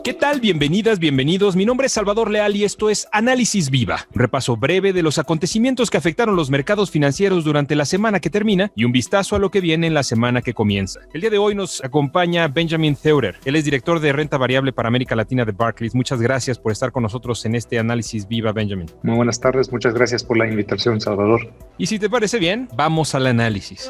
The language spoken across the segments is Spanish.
¿Qué tal? Bienvenidas, bienvenidos. Mi nombre es Salvador Leal y esto es Análisis Viva. Un repaso breve de los acontecimientos que afectaron los mercados financieros durante la semana que termina y un vistazo a lo que viene en la semana que comienza. El día de hoy nos acompaña Benjamin Theurer. Él es director de renta variable para América Latina de Barclays. Muchas gracias por estar con nosotros en este Análisis Viva, Benjamin. Muy buenas tardes. Muchas gracias por la invitación, Salvador. Y si te parece bien, vamos al análisis.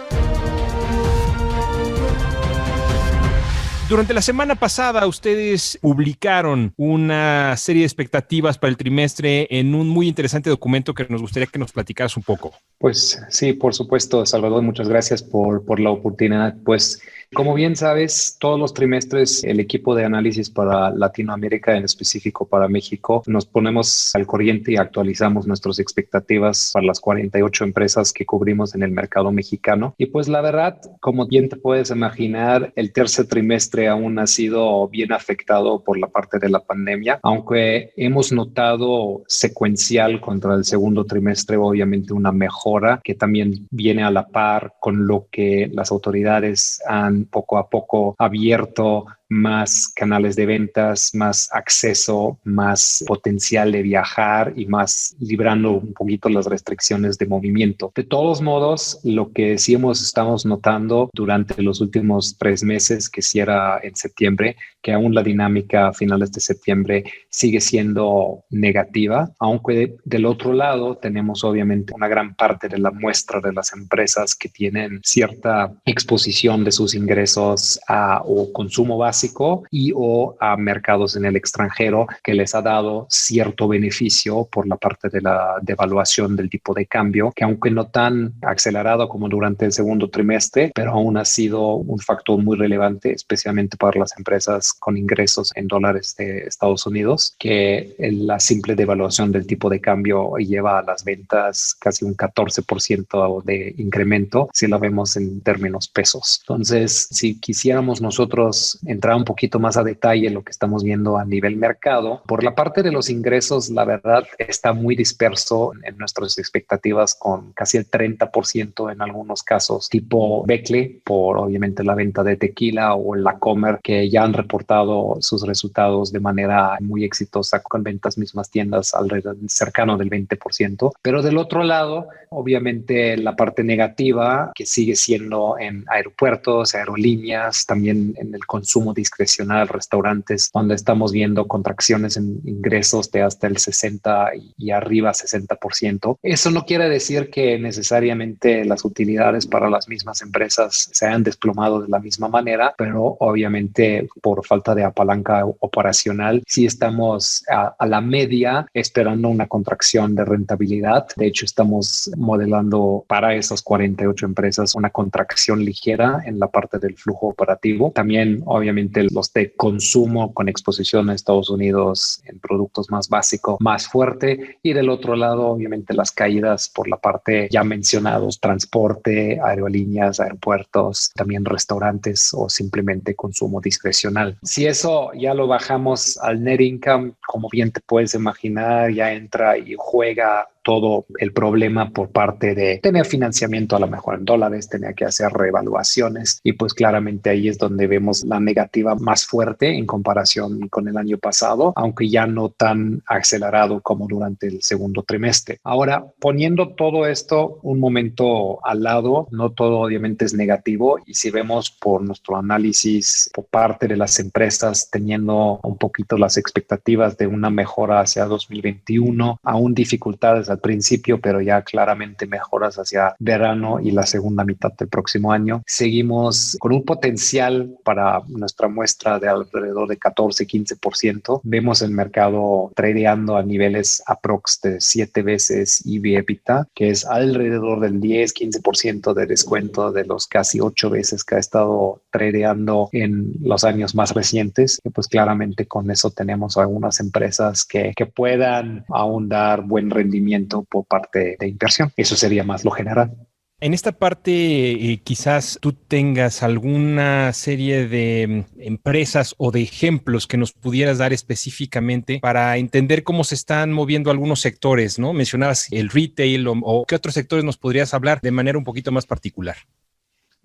Durante la semana pasada, ustedes publicaron una serie de expectativas para el trimestre en un muy interesante documento que nos gustaría que nos platicaras un poco. Pues sí, por supuesto, Salvador, muchas gracias por la oportunidad. Pues como bien sabes, todos los trimestres el equipo de análisis para Latinoamérica, en específico para México, nos ponemos al corriente y actualizamos nuestras expectativas para las 48 empresas que cubrimos en el mercado mexicano. Y pues la verdad, como bien te puedes imaginar, el tercer trimestre aún ha sido bien afectado por la parte de la pandemia, aunque hemos notado secuencial contra el segundo trimestre, obviamente una mejora que también viene a la par con lo que las autoridades han poco a poco abierto más canales de ventas, más acceso, más potencial de viajar y más librando un poquito las restricciones de movimiento. De todos modos, lo que sí estamos notando durante los últimos 3 meses, que sí era en septiembre, que aún la dinámica a finales de septiembre sigue siendo negativa, aunque del otro lado tenemos obviamente una gran parte de la muestra de las empresas que tienen cierta exposición de sus ingresos a o consumo básico y o a mercados en el extranjero que les ha dado cierto beneficio por la parte de la devaluación del tipo de cambio, que aunque no tan acelerado como durante el segundo trimestre, pero aún ha sido un factor muy relevante, especialmente para las empresas con ingresos en dólares de Estados Unidos, que la simple devaluación del tipo de cambio lleva a las ventas casi un 14% de incremento si lo vemos en términos pesos. Entonces, si quisiéramos nosotros entrar un poquito más a detalle en lo que estamos viendo a nivel mercado, por la parte de los ingresos, la verdad está muy disperso en nuestras expectativas, con casi el 30% en algunos casos, tipo Becle, por obviamente la venta de tequila, o la Comer, que ya han reportado sus resultados de manera muy exitosa con ventas mismas tiendas alrededor cercano del 20%. Pero del otro lado, obviamente la parte negativa que sigue siendo en aeropuertos, aerolíneas, también en el consumo discrecional, restaurantes, donde estamos viendo contracciones en ingresos de hasta el 60 y arriba 60%. Eso no quiere decir que necesariamente las utilidades para las mismas empresas se hayan desplomado de la misma manera, pero obviamente por falta de apalanca operacional sí estamos a la media esperando una contracción de rentabilidad. De hecho, estamos modelando para esas 48 empresas una contracción ligera en la parte del flujo operativo. También obviamente los de consumo con exposición a Estados Unidos en productos más básicos, más fuerte, y del otro lado obviamente las caídas por la parte ya mencionados, transporte, aerolíneas, aeropuertos, también restaurantes o simplemente consumo discrecional. Si eso ya lo bajamos al net income, como bien te puedes imaginar, ya entra y juega todo el problema por parte de tener financiamiento a lo mejor en dólares, tener que hacer reevaluaciones, y pues claramente ahí es donde vemos la negativa más fuerte en comparación con el año pasado, aunque ya no tan acelerado como durante el segundo trimestre. Ahora, poniendo todo esto un momento al lado, no todo obviamente es negativo, y si vemos por nuestro análisis por parte de las empresas teniendo un poquito las expectativas de una mejora hacia 2021, aún dificultades al principio, pero ya claramente mejoras hacia verano y la segunda mitad del próximo año. Seguimos con un potencial para nuestra muestra de alrededor de 14-15%. Vemos el mercado tradeando a niveles aprox de 7 veces EV/EBITDA, que es alrededor del 10-15% de descuento de los casi 8 veces que ha estado tradeando en los años más recientes. Y pues claramente con eso tenemos algunas empresas que puedan aún dar buen rendimiento por parte de inversión. Eso sería más lo general. En esta parte, quizás tú tengas alguna serie de empresas o de ejemplos que nos pudieras dar específicamente para entender cómo se están moviendo algunos sectores, ¿no? Mencionabas el retail o qué otros sectores nos podrías hablar de manera un poquito más particular.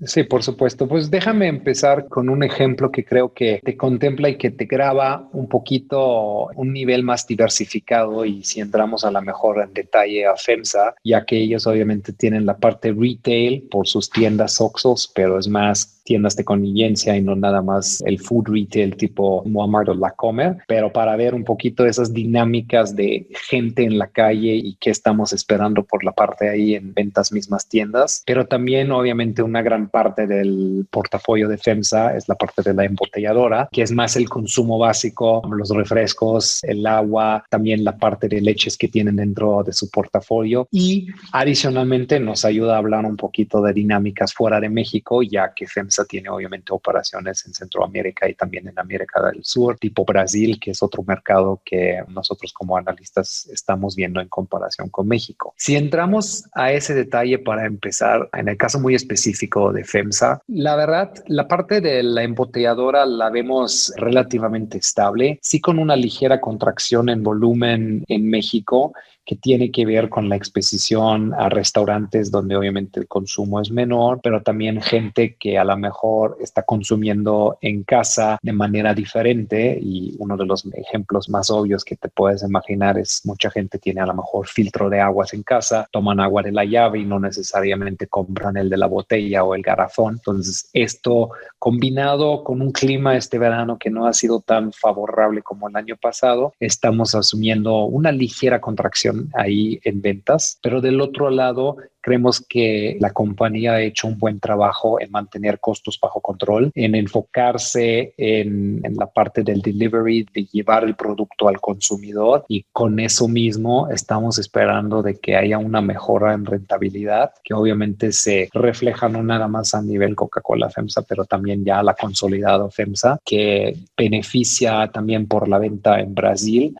Sí, por supuesto. Pues déjame empezar con un ejemplo que creo que te contempla y que te graba un poquito un nivel más diversificado y si entramos a la mejor en detalle a FEMSA, ya que ellos obviamente tienen la parte retail por sus tiendas Oxxos, pero es más tiendas de conveniencia y no nada más el food retail tipo Walmart o La Comer, pero para ver un poquito esas dinámicas de gente en la calle y qué estamos esperando por la parte ahí en ventas mismas tiendas, pero también obviamente una gran parte del portafolio de FEMSA es la parte de la embotelladora, que es más el consumo básico, los refrescos, el agua, también la parte de leches que tienen dentro de su portafolio y adicionalmente nos ayuda a hablar un poquito de dinámicas fuera de México, ya que FEMSA tiene obviamente operaciones en Centroamérica y también en América del Sur, tipo Brasil, que es otro mercado que nosotros como analistas estamos viendo en comparación con México. Si entramos a ese detalle para empezar, en el caso muy específico de FEMSA, la verdad, la parte de la embotelladora la vemos relativamente estable, sí con una ligera contracción en volumen en México, que tiene que ver con la exposición a restaurantes donde obviamente el consumo es menor, pero también gente que a lo mejor está consumiendo en casa de manera diferente y uno de los ejemplos más obvios que te puedes imaginar es mucha gente tiene a lo mejor filtro de aguas en casa, toman agua de la llave y no necesariamente compran el de la botella o el garrafón. Entonces esto combinado con un clima este verano que no ha sido tan favorable como el año pasado, estamos asumiendo una ligera contracción ahí en ventas, pero del otro lado creemos que la compañía ha hecho un buen trabajo en mantener costos bajo control, en enfocarse en la parte del delivery, de llevar el producto al consumidor y con eso mismo estamos esperando de que haya una mejora en rentabilidad que obviamente se refleja no nada más a nivel Coca-Cola FEMSA, pero también ya la consolidada FEMSA que beneficia también por la venta en Brasil,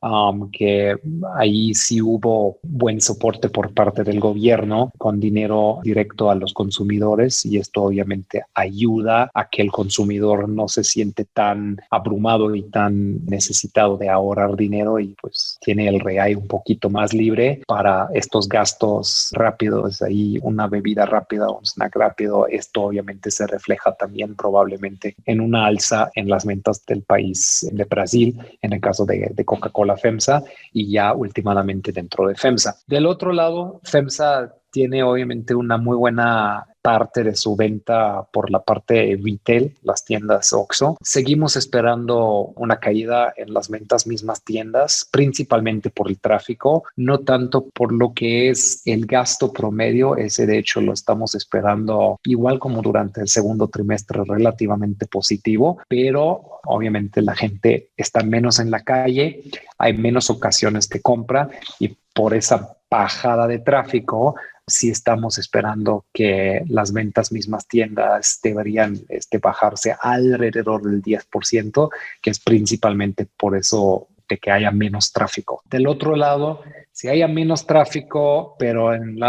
que ahí sí hubo buen soporte por parte del gobierno con dinero directo a los consumidores y esto obviamente ayuda a que el consumidor no se siente tan abrumado y tan necesitado de ahorrar dinero y pues tiene el real un poquito más libre para estos gastos rápidos, ahí una bebida rápida, un snack rápido. Esto obviamente se refleja también probablemente en una alza en las ventas del país de Brasil, en el caso de Coca-Cola FEMSA y ya últimamente dentro de FEMSA. Del otro lado, FEMSA tiene obviamente una muy buena parte de su venta por la parte de retail, las tiendas Oxxo. Seguimos esperando una caída en las ventas mismas tiendas, principalmente por el tráfico, no tanto por lo que es el gasto promedio. Ese de hecho lo estamos esperando igual como durante el segundo trimestre relativamente positivo, pero obviamente la gente está menos en la calle, hay menos ocasiones de compra y por esa bajada de tráfico sí estamos esperando que las ventas mismas tiendas deberían bajarse alrededor del 10%, que es principalmente por eso de que haya menos tráfico. Del otro lado, si haya menos tráfico, pero del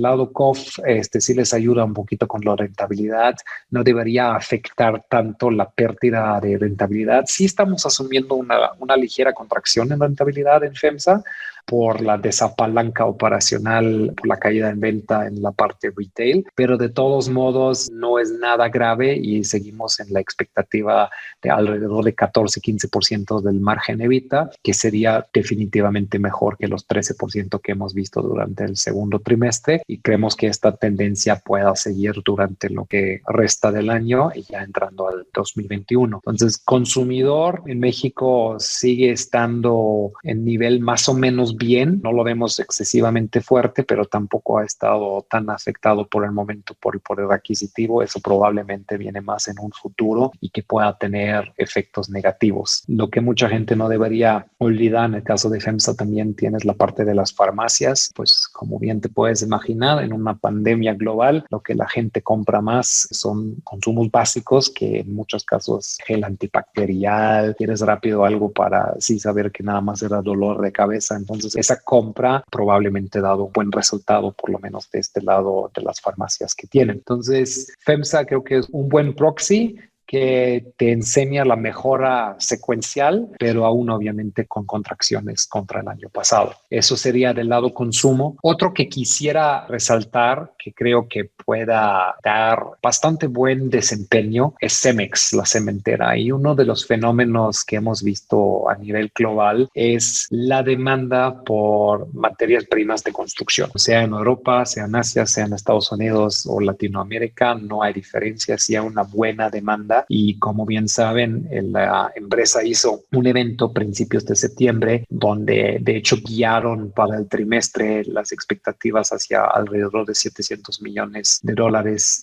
lado COF, sí les ayuda un poquito con la rentabilidad, no debería afectar tanto la pérdida de rentabilidad. Sí estamos asumiendo una ligera contracción en rentabilidad en FEMSA, por la desapalanca operacional, por la caída en venta en la parte retail, pero de todos modos no es nada grave y seguimos en la expectativa de alrededor de 14-15% del margen EBITDA, que sería definitivamente mejor que los 13% que hemos visto durante el segundo trimestre y creemos que esta tendencia pueda seguir durante lo que resta del año y ya entrando al 2021. Entonces, consumidor en México sigue estando en nivel más o menos bien, no lo vemos excesivamente fuerte, pero tampoco ha estado tan afectado por el momento por el poder adquisitivo. Eso probablemente viene más en un futuro y que pueda tener efectos negativos. Lo que mucha gente no debería olvidar, en el caso de FEMSA también tienes la parte de las farmacias, pues como bien te puedes imaginar, en una pandemia global, lo que la gente compra más son consumos básicos, que en muchos casos gel antibacterial, quieres rápido algo para sí saber que nada más era dolor de cabeza. Entonces esa compra probablemente ha dado un buen resultado, por lo menos de este lado de las farmacias que tienen. Entonces FEMSA creo que es un buen proxy que te enseña la mejora secuencial, pero aún obviamente con contracciones contra el año pasado. Eso sería del lado consumo. Otro que quisiera resaltar, que creo que pueda dar bastante buen desempeño, es Cemex, la cementera. Y uno de los fenómenos que hemos visto a nivel global es la demanda por materias primas de construcción, sea en Europa, sea en Asia, sea en Estados Unidos o Latinoamérica. No hay diferencia, si hay una buena demanda. Y como bien saben, la empresa hizo un evento a principios de septiembre donde de hecho guiaron para el trimestre las expectativas hacia alrededor de $700 millones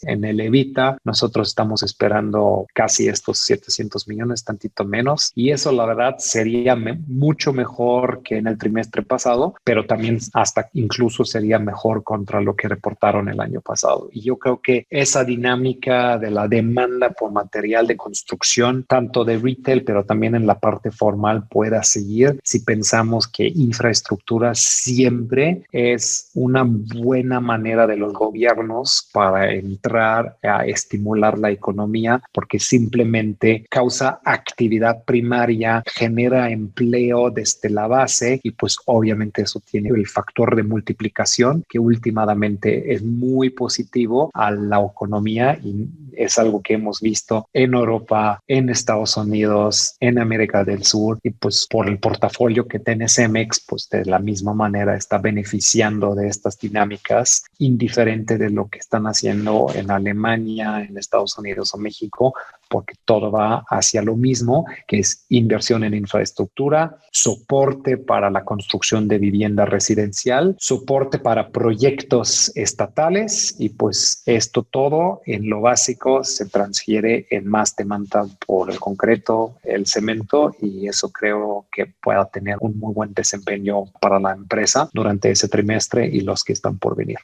en el EBITDA. Nosotros estamos esperando casi estos 700 millones, tantito menos. Y eso la verdad sería mucho mejor que en el trimestre pasado, pero también hasta incluso sería mejor contra lo que reportaron el año pasado. Y yo creo que esa dinámica de la demanda por material de construcción, tanto de retail, pero también en la parte formal, pueda seguir si pensamos que infraestructura siempre es una buena manera de los gobiernos para entrar a estimular la economía, porque simplemente causa actividad primaria, genera empleo desde la base y pues obviamente eso tiene el factor de multiplicación que últimamente es muy positivo a la economía y es algo que hemos visto en Europa, en Estados Unidos, en América del Sur y pues por el portafolio que tiene Cemex, pues de la misma manera está beneficiando de estas dinámicas, indiferente de lo que están haciendo en Alemania, en Estados Unidos o México, porque todo va hacia lo mismo, que es inversión en infraestructura, soporte para la construcción de vivienda residencial, soporte para proyectos estatales y pues esto todo en lo básico se transfiere en más demanda por el concreto, el cemento y eso creo que pueda tener un muy buen desempeño para la empresa durante ese trimestre y los que están por venir.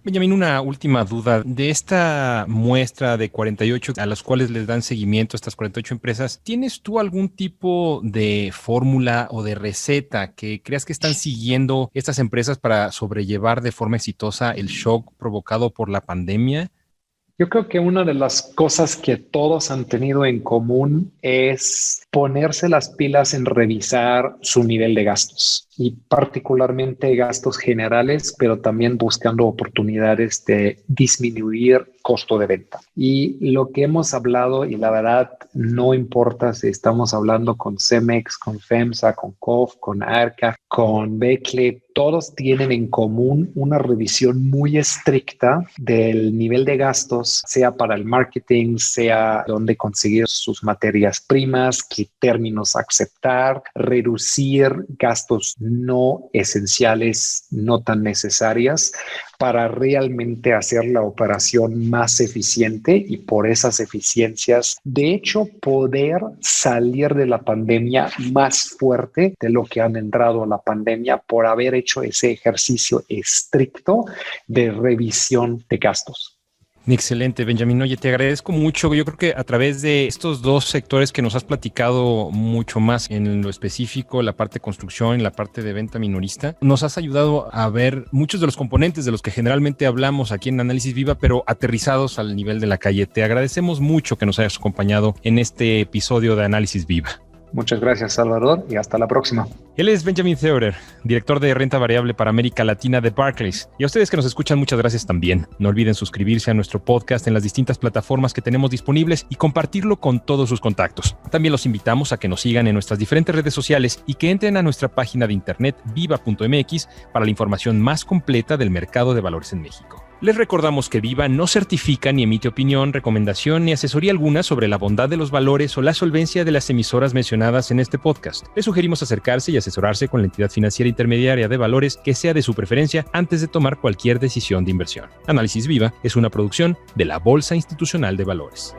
Benjamín, una última duda. De esta muestra de 48 a las cuales les dan seguimiento a estas 48 empresas, ¿tienes tú algún tipo de fórmula o de receta que creas que están siguiendo estas empresas para sobrellevar de forma exitosa el shock provocado por la pandemia? Yo creo que una de las cosas que todos han tenido en común es ponerse las pilas en revisar su nivel de gastos y particularmente gastos generales, pero también buscando oportunidades de disminuir costo de venta. Y lo que hemos hablado, y la verdad no importa si estamos hablando con Cemex, con FEMSA, con COF, con ARCA, con Becle, todos tienen en común una revisión muy estricta del nivel de gastos, sea para el marketing, sea dónde conseguir sus materias primas, qué términos aceptar, reducir gastos no esenciales, no tan necesarias, para realmente hacer la operación más eficiente y por esas eficiencias, de hecho, poder salir de la pandemia más fuerte de lo que han entrado a la pandemia por haber hecho ese ejercicio estricto de revisión de gastos. Excelente, Benjamín. Oye, te agradezco mucho. Yo creo que a través de estos dos sectores que nos has platicado mucho más en lo específico, la parte de construcción y la parte de venta minorista, nos has ayudado a ver muchos de los componentes de los que generalmente hablamos aquí en Análisis Viva, pero aterrizados al nivel de la calle. Te agradecemos mucho que nos hayas acompañado en este episodio de Análisis Viva. Muchas gracias, Salvador, y hasta la próxima. Él es Benjamin Theurer, director de renta variable para América Latina de Barclays. Y a ustedes que nos escuchan, muchas gracias también. No olviden suscribirse a nuestro podcast en las distintas plataformas que tenemos disponibles y compartirlo con todos sus contactos. También los invitamos a que nos sigan en nuestras diferentes redes sociales y que entren a nuestra página de internet viva.mx para la información más completa del mercado de valores en México. Les recordamos que Viva no certifica ni emite opinión, recomendación ni asesoría alguna sobre la bondad de los valores o la solvencia de las emisoras mencionadas en este podcast. Les sugerimos acercarse y asesorarse con la entidad financiera intermediaria de valores que sea de su preferencia antes de tomar cualquier decisión de inversión. Análisis Viva es una producción de la Bolsa Institucional de Valores.